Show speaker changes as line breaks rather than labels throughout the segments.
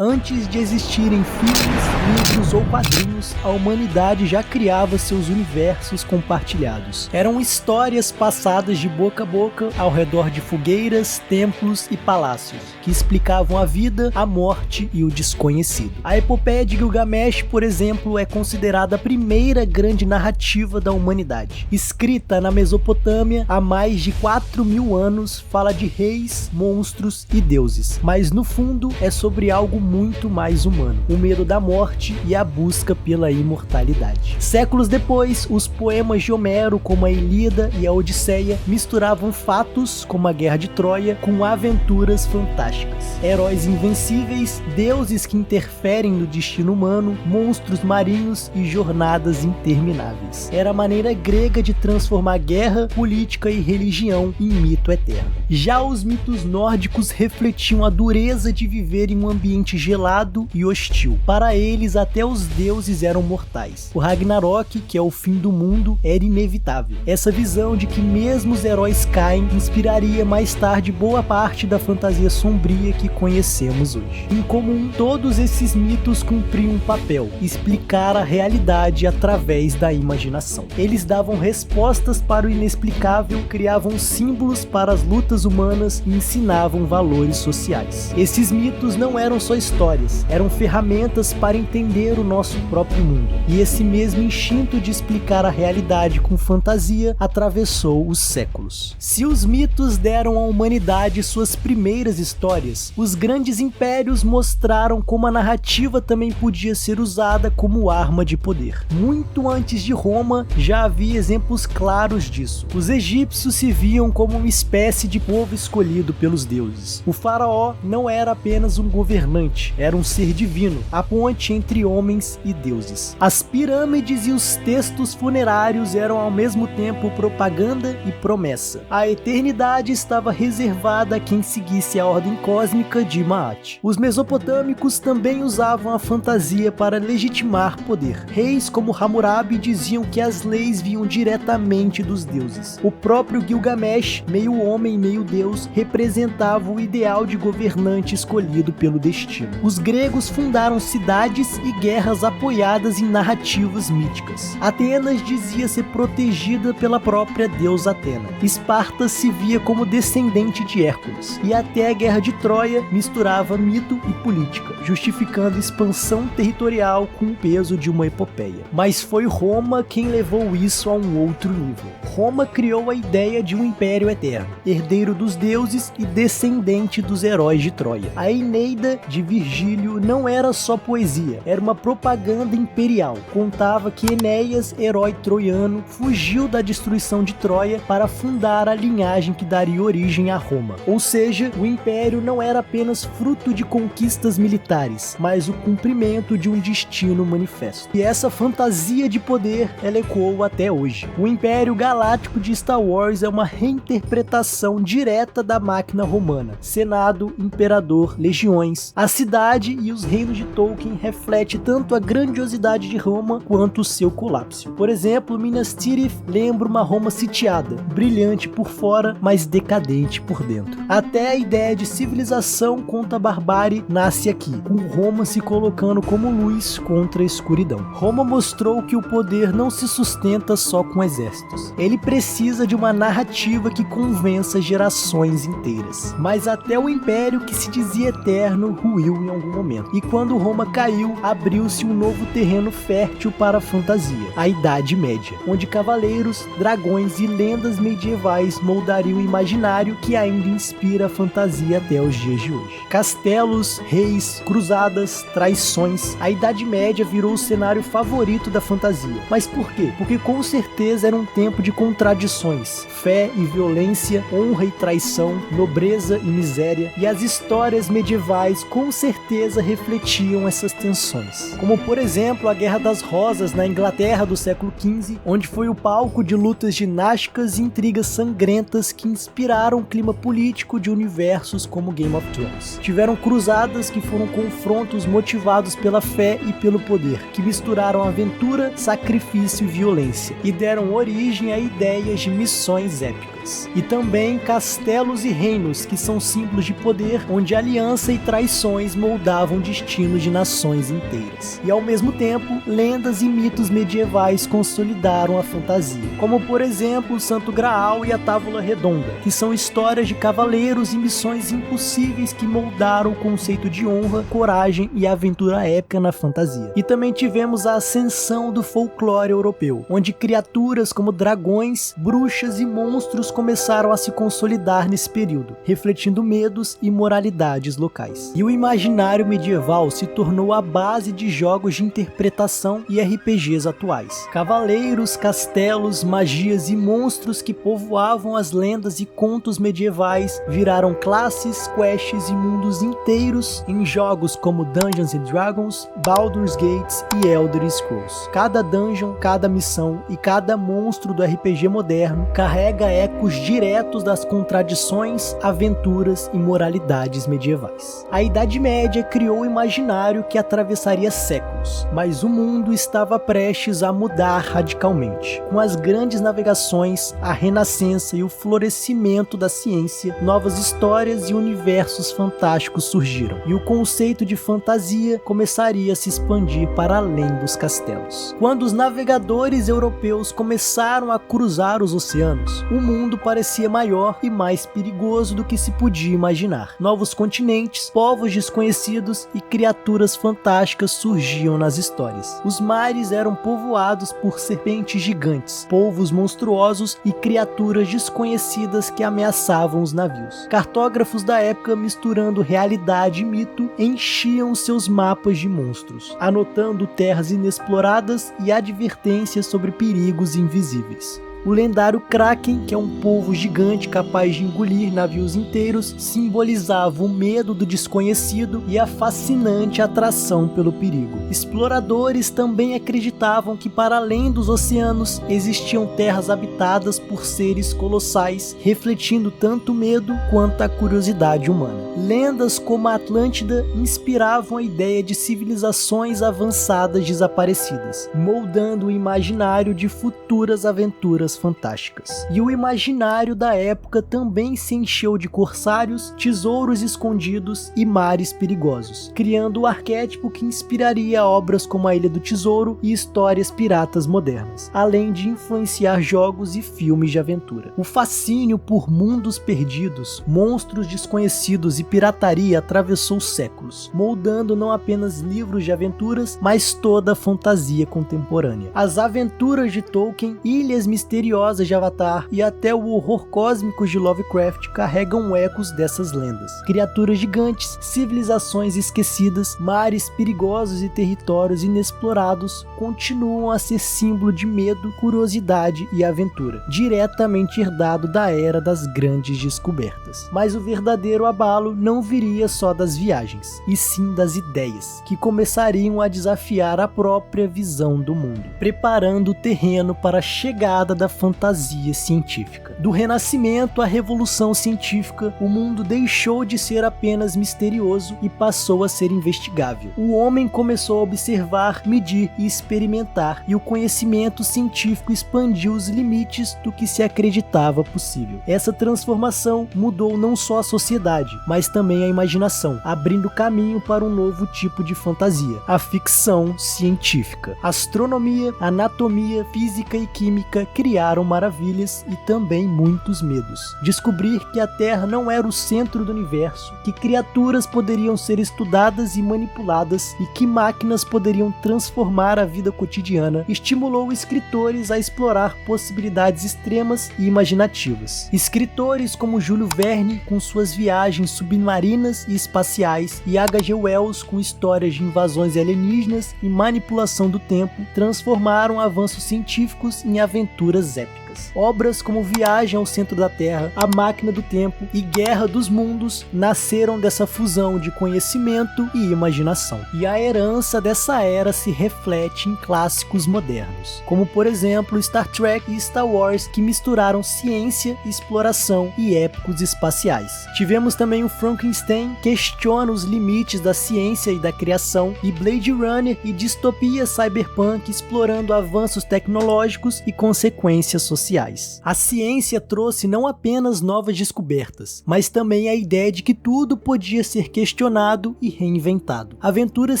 Antes de existirem filmes, livros ou quadrinhos, a humanidade já criava seus universos compartilhados. Eram histórias passadas de boca a boca ao redor de fogueiras, templos e palácios, que explicavam a vida, a morte e o desconhecido. A epopeia de Gilgamesh, por exemplo, é considerada a primeira grande narrativa da humanidade. Escrita na Mesopotâmia há mais de 4.000 anos, fala de reis, monstros e deuses, mas no fundo é sobre algo muito mais humano, o medo da morte e a busca pela imortalidade. Séculos depois, os poemas de Homero, como a Ilíada e a Odisseia, misturavam fatos, como a Guerra de Troia, com aventuras fantásticas. Heróis invencíveis, deuses que interferem no destino humano, monstros marinhos e jornadas intermináveis. Era a maneira grega de transformar guerra, política e religião em mito eterno. Já os mitos nórdicos refletiam a dureza de viver em um ambiente gelado e hostil. Para eles, até os deuses eram mortais. O Ragnarok, que é o fim do mundo, era inevitável. Essa visão de que mesmo os heróis caem inspiraria mais tarde boa parte da fantasia sombria que conhecemos hoje. Em comum, todos esses mitos cumpriam um papel: explicar a realidade através da imaginação. Eles davam respostas para o inexplicável, criavam símbolos para as lutas humanas e ensinavam valores sociais. Esses mitos não eram só histórias, eram ferramentas para entender o nosso próprio mundo. E esse mesmo instinto de explicar a realidade com fantasia atravessou os séculos. Se os mitos deram à humanidade suas primeiras histórias, os grandes impérios mostraram como a narrativa também podia ser usada como arma de poder. Muito antes de Roma, já havia exemplos claros disso. Os egípcios se viam como uma espécie de povo escolhido pelos deuses. O faraó não era apenas um governante, era um ser divino, a ponte entre homens e deuses. As pirâmides e os textos funerários eram ao mesmo tempo propaganda e promessa. A eternidade estava reservada a quem seguisse a ordem cósmica de Maat. Os mesopotâmicos também usavam a fantasia para legitimar poder. Reis como Hammurabi diziam que as leis vinham diretamente dos deuses. O próprio Gilgamesh, meio homem, meio deus, representava o ideal de governante escolhido pelo destino. Os gregos fundaram cidades e guerras apoiadas em narrativas míticas. Atenas dizia ser protegida pela própria deusa Atena. Esparta se via como descendente de Hércules. E até a Guerra de Troia misturava mito e política, justificando expansão territorial com o peso de uma epopeia. Mas foi Roma quem levou isso a um outro nível. Roma criou a ideia de um império eterno, herdeiro dos deuses e descendente dos heróis de Troia. A Eneida de Virgílio não era só poesia, era uma propaganda imperial. Contava que Enéas, herói troiano, fugiu da destruição de Troia para fundar a linhagem que daria origem a Roma. Ou seja, o império não era apenas fruto de conquistas militares, mas o cumprimento de um destino manifesto. E essa fantasia de poder, ela ecoou até hoje. O Império Galáctico de Star Wars é uma reinterpretação direta da máquina romana. Senado, imperador, legiões. A cidade e os reinos de Tolkien refletem tanto a grandiosidade de Roma quanto o seu colapso. Por exemplo, Minas Tirith lembra uma Roma sitiada, brilhante por fora, mas decadente por dentro. Até a ideia de civilização contra a barbárie nasce aqui, com Roma se colocando como luz contra a escuridão. Roma mostrou que o poder não se sustenta só com exércitos. Ele precisa de uma narrativa que convença gerações inteiras. Mas até o império que se dizia eterno ruiu em algum momento. E quando Roma caiu, abriu-se um novo terreno fértil para a fantasia, a Idade Média, onde cavaleiros, dragões e lendas medievais moldariam o imaginário que ainda inspira a fantasia até os dias de hoje. Castelos, reis, cruzadas, traições, a Idade Média virou o cenário favorito da fantasia. Mas por quê? Porque com certeza era um tempo de contradições, fé e violência, honra e traição, nobreza e miséria, e as histórias medievais com certeza refletiam essas tensões. Como por exemplo a Guerra das Rosas na Inglaterra do século XV, onde foi o palco de lutas ginásticas e intrigas sangrentas que inspiraram o clima político de universos como Game of Thrones. Tiveram cruzadas que foram confrontos motivados pela fé e pelo poder, que misturaram aventura, sacrifício e violência, e deram origem a ideias de missões épicas. militares. E também castelos e reinos, que são símbolos de poder, onde aliança e traições moldavam destinos de nações inteiras. E ao mesmo tempo, lendas e mitos medievais consolidaram a fantasia, como por exemplo o Santo Graal e a Távola Redonda, que são histórias de cavaleiros e missões impossíveis que moldaram o conceito de honra, coragem e aventura épica na fantasia. E também tivemos a ascensão do folclore europeu, onde criaturas como dragões, bruxas e monstros começaram a se consolidar nesse período, refletindo medos e moralidades locais. E o imaginário medieval se tornou a base de jogos de interpretação e RPGs atuais. Cavaleiros, castelos, magias e monstros que povoavam as lendas e contos medievais viraram classes, quests e mundos inteiros em jogos como Dungeons & Dragons, Baldur's Gate e Elder Scrolls. Cada dungeon, cada missão e cada monstro do RPG moderno carrega ecos diretos das contradições, aventuras e moralidades medievais. A Idade Média criou o imaginário que atravessaria séculos, mas o mundo estava prestes a mudar radicalmente. Com as grandes navegações, a renascença e o florescimento da ciência, novas histórias e universos fantásticos surgiram, e o conceito de fantasia começaria a se expandir para além dos castelos. Quando os navegadores europeus começaram a cruzar os oceanos, o mundo parecia maior e mais perigoso do que se podia imaginar. Novos continentes, povos desconhecidos e criaturas fantásticas surgiam nas histórias. Os mares eram povoados por serpentes gigantes, polvos monstruosos e criaturas desconhecidas que ameaçavam os navios. Cartógrafos da época, misturando realidade e mito, enchiam seus mapas de monstros, anotando terras inexploradas e advertências sobre perigos invisíveis. O lendário Kraken, que é um polvo gigante capaz de engolir navios inteiros, simbolizava o medo do desconhecido e a fascinante atração pelo perigo. Exploradores também acreditavam que para além dos oceanos existiam terras habitadas por seres colossais, refletindo tanto o medo quanto a curiosidade humana. Lendas como a Atlântida inspiravam a ideia de civilizações avançadas desaparecidas, moldando o imaginário de futuras aventuras fantásticas. E o imaginário da época também se encheu de corsários, tesouros escondidos e mares perigosos, criando o arquétipo que inspiraria obras como A Ilha do Tesouro e histórias piratas modernas, além de influenciar jogos e filmes de aventura. O fascínio por mundos perdidos, monstros desconhecidos e pirataria atravessou séculos, moldando não apenas livros de aventuras, mas toda a fantasia contemporânea. As aventuras de Tolkien, Ilhas Misteriosas de Avatar e até o horror cósmico de Lovecraft carregam ecos dessas lendas. Criaturas gigantes, civilizações esquecidas, mares perigosos e territórios inexplorados continuam a ser símbolo de medo, curiosidade e aventura, diretamente herdado da era das grandes descobertas. Mas o verdadeiro abalo não viria só das viagens, e sim das ideias, que começariam a desafiar a própria visão do mundo, preparando o terreno para a chegada da fantasia científica. Do Renascimento à Revolução Científica, o mundo deixou de ser apenas misterioso e passou a ser investigável. O homem começou a observar, medir e experimentar, e o conhecimento científico expandiu os limites do que se acreditava possível. Essa transformação mudou não só a sociedade, mas também a imaginação, abrindo caminho para um novo tipo de fantasia, a ficção científica. Astronomia, anatomia, física e química criaram maravilhas e também muitos medos. Descobrir que a Terra não era o centro do universo, que criaturas poderiam ser estudadas e manipuladas e que máquinas poderiam transformar a vida cotidiana, estimulou escritores a explorar possibilidades extremas e imaginativas. Escritores como Júlio Verne, com suas viagens submarinas e espaciais, e H.G. Wells, com histórias de invasões alienígenas e manipulação do tempo, transformaram avanços científicos em aventuras épicas. Obras como Viagem ao Centro da Terra, A Máquina do Tempo e Guerra dos Mundos nasceram dessa fusão de conhecimento e imaginação. E a herança dessa era se reflete em clássicos modernos, como por exemplo Star Trek e Star Wars, que misturaram ciência, exploração e épicos espaciais. Tivemos também o Frankenstein, que questiona os limites da ciência e da criação, e Blade Runner e distopia cyberpunk explorando avanços tecnológicos e consequências sociais. sociais. A ciência trouxe não apenas novas descobertas, mas também a ideia de que tudo podia ser questionado e reinventado. Aventuras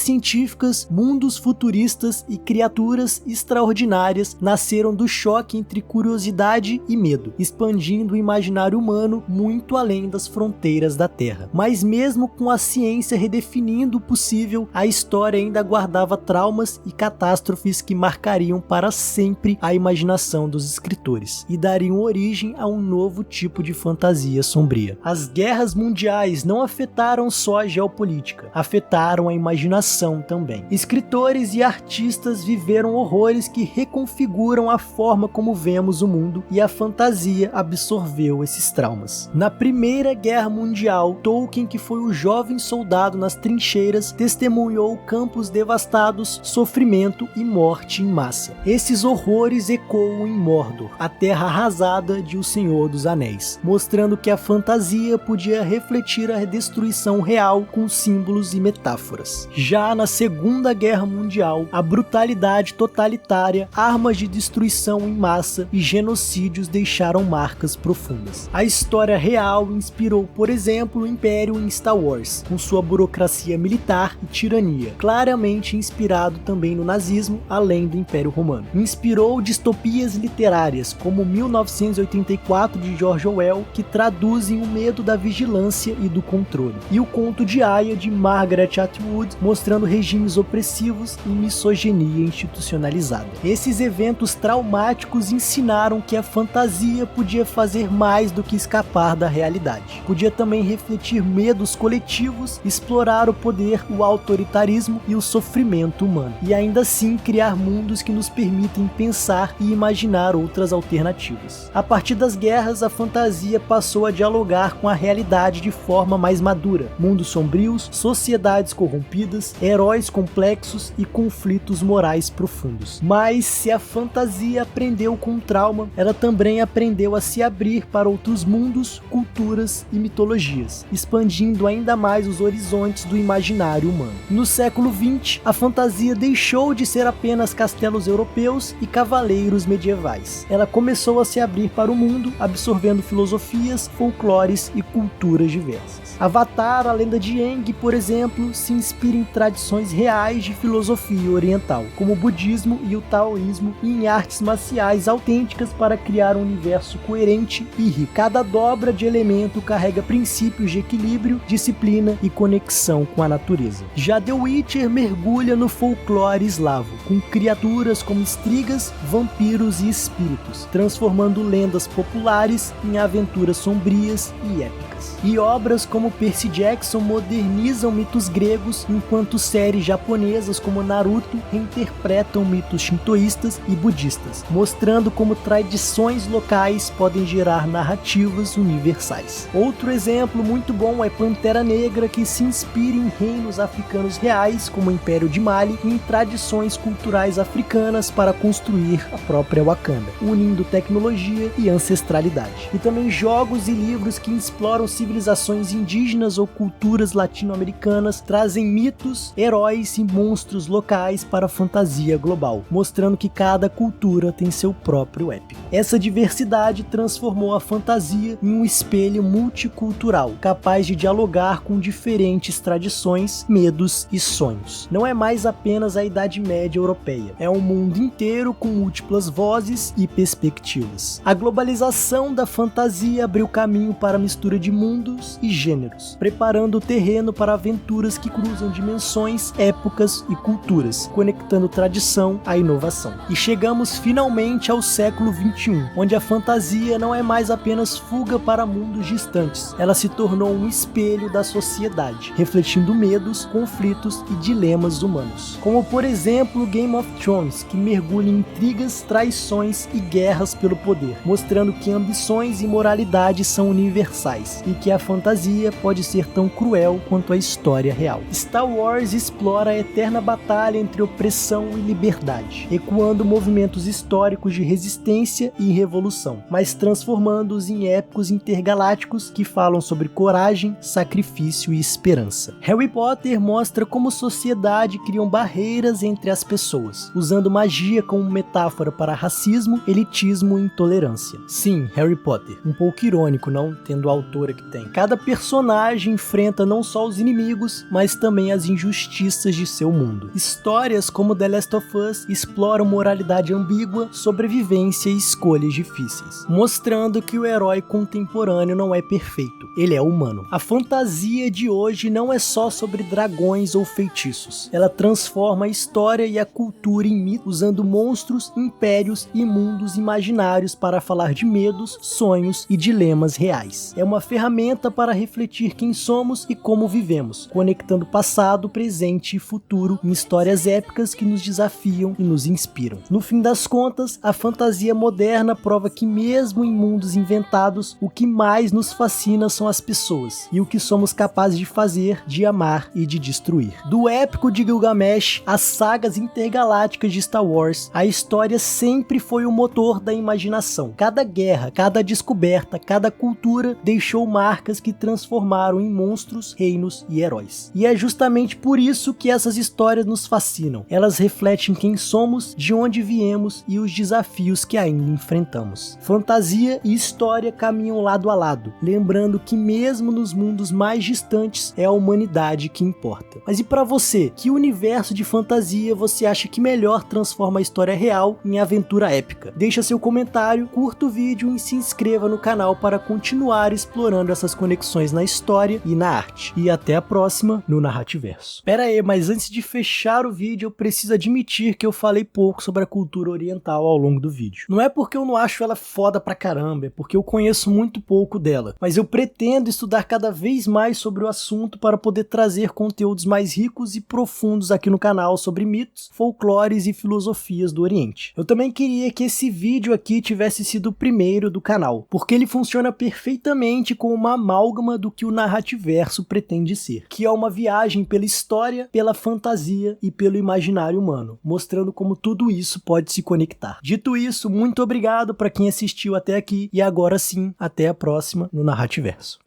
científicas, mundos futuristas e criaturas extraordinárias nasceram do choque entre curiosidade e medo, expandindo o imaginário humano muito além das fronteiras da Terra. Mas mesmo com a ciência redefinindo o possível, a história ainda guardava traumas e catástrofes que marcariam para sempre a imaginação dos escritores e dariam origem a um novo tipo de fantasia sombria. As guerras mundiais não afetaram só a geopolítica, afetaram a imaginação também. Escritores e artistas viveram horrores que reconfiguram a forma como vemos o mundo, e a fantasia absorveu esses traumas. Na Primeira Guerra Mundial, Tolkien, que foi o jovem soldado nas trincheiras, testemunhou campos devastados, sofrimento e morte em massa. Esses horrores ecoam em Mordor, a terra arrasada de O Senhor dos Anéis, mostrando que a fantasia podia refletir a destruição real com símbolos e metáforas. Já na Segunda Guerra Mundial, a brutalidade totalitária, armas de destruição em massa e genocídios deixaram marcas profundas. A história real inspirou, por exemplo, o Império em Star Wars, com sua burocracia militar e tirania, claramente inspirado também no nazismo, além do Império Romano. Inspirou distopias literárias, como 1984 de George Orwell, que traduzem o medo da vigilância e do controle, e o Conto de Aia de Margaret Atwood, mostrando regimes opressivos e misoginia institucionalizada. Esses eventos traumáticos ensinaram que a fantasia podia fazer mais do que escapar da realidade. Podia também refletir medos coletivos, explorar o poder, o autoritarismo e o sofrimento humano, e ainda assim criar mundos que nos permitem pensar e imaginar outras alternativas. A partir das guerras, a fantasia passou a dialogar com a realidade de forma mais madura. Mundos sombrios, sociedades corrompidas, heróis complexos e conflitos morais profundos. Mas se a fantasia aprendeu com o trauma, ela também aprendeu a se abrir para outros mundos, culturas e mitologias, expandindo ainda mais os horizontes do imaginário humano. No século XX, a fantasia deixou de ser apenas castelos europeus e cavaleiros medievais. Ela começou a se abrir para o mundo, absorvendo filosofias, folclores e culturas diversas. Avatar, a lenda de Aang, por exemplo, se inspira em tradições reais de filosofia oriental, como o budismo e o taoísmo, e em artes marciais autênticas para criar um universo coerente e rico. Cada dobra de elemento carrega princípios de equilíbrio, disciplina e conexão com a natureza. Já The Witcher mergulha no folclore eslavo, com criaturas como estrigas, vampiros e espíritos, transformando lendas populares em aventuras sombrias e épicas. E obras como Percy Jackson modernizam mitos gregos, enquanto séries japonesas como Naruto reinterpretam mitos shintoístas e budistas, mostrando como tradições locais podem gerar narrativas universais. Outro exemplo muito bom é Pantera Negra, que se inspira em reinos africanos reais, como o Império de Mali, e em tradições culturais africanas para construir a própria Wakanda, unindo tecnologia e ancestralidade. E também jogos e livros que exploram civilizações indígenas ou culturas latino-americanas trazem mitos, heróis e monstros locais para a fantasia global, mostrando que cada cultura tem seu próprio épico. Essa diversidade transformou a fantasia em um espelho multicultural, capaz de dialogar com diferentes tradições, medos e sonhos. Não é mais apenas a Idade Média europeia, é um mundo inteiro com múltiplas vozes e perspectivas. A globalização da fantasia abriu caminho para a mistura de mundos e gêneros, preparando o terreno para aventuras que cruzam dimensões, épocas e culturas, conectando tradição à inovação. E chegamos finalmente ao século XXI, onde a fantasia não é mais apenas fuga para mundos distantes, ela se tornou um espelho da sociedade, refletindo medos, conflitos e dilemas humanos. Como por exemplo Game of Thrones, que mergulha em intrigas, traições e guerras pelo poder, mostrando que ambições e moralidade são universais e que a fantasia pode ser tão cruel quanto a história real. Star Wars explora a eterna batalha entre opressão e liberdade, ecoando movimentos históricos de resistência e revolução, mas transformando-os em épicos intergalácticos que falam sobre coragem, sacrifício e esperança. Harry Potter mostra como sociedade criam barreiras entre as pessoas, usando magia como metáfora para racismo, elitismo e intolerância. Sim, Harry Potter. Um pouco irônico, não? Tendo a autora que tem. Cada personagem enfrenta não só os inimigos, mas também as injustiças de seu mundo. Histórias como The Last of Us exploram moralidade ambígua, sobrevivência e escolhas difíceis, mostrando que o herói contemporâneo não é perfeito, ele é humano. A fantasia de hoje não é só sobre dragões ou feitiços. Ela transforma a história e a cultura em mito, usando monstros, impérios e mundos imaginários para falar de medos, sonhos e dilemas reais. É uma ferramenta para refletir quem somos e como vivemos, conectando passado, presente e futuro em histórias épicas que nos desafiam e nos inspiram. No fim das contas, a fantasia moderna prova que mesmo em mundos inventados, o que mais nos fascina são as pessoas e o que somos capazes de fazer, de amar e de destruir. Do épico de Gilgamesh às sagas intergalácticas de Star Wars, a história sempre foi o motor da imaginação. Cada guerra, cada descoberta, cada cultura deixou marcas que transformaram em monstros, reinos e heróis. E é justamente por isso que essas histórias nos fascinam. Elas refletem quem somos, de onde viemos e os desafios que ainda enfrentamos. Fantasia e história caminham lado a lado, lembrando que mesmo nos mundos mais distantes é a humanidade que importa. Mas e pra você? Que universo de fantasia você acha que melhor transforma a história real em aventura épica? Deixa seu comentário, curta o vídeo e se inscreva no canal para continuar explorando essas conexões na história e na arte. E até a próxima no Narrativerso. Pera aí, mas antes de fechar o vídeo eu preciso admitir que eu falei pouco sobre a cultura oriental ao longo do vídeo. Não é porque eu não acho ela foda pra caramba, é porque eu conheço muito pouco dela, mas eu pretendo estudar cada vez mais sobre o assunto para poder trazer conteúdos mais ricos e profundos aqui no canal sobre mitos, folclores e filosofias do Oriente. Eu também queria que esse vídeo aqui tivesse sido o primeiro do canal, porque ele funciona perfeitamente como uma amálgama do que o Narrativerso pretende ser, que é uma viagem pela história, pela fantasia e pelo imaginário humano, mostrando como tudo isso pode se conectar. Dito isso, muito obrigado para quem assistiu até aqui e agora sim, até a próxima no Narrativerso.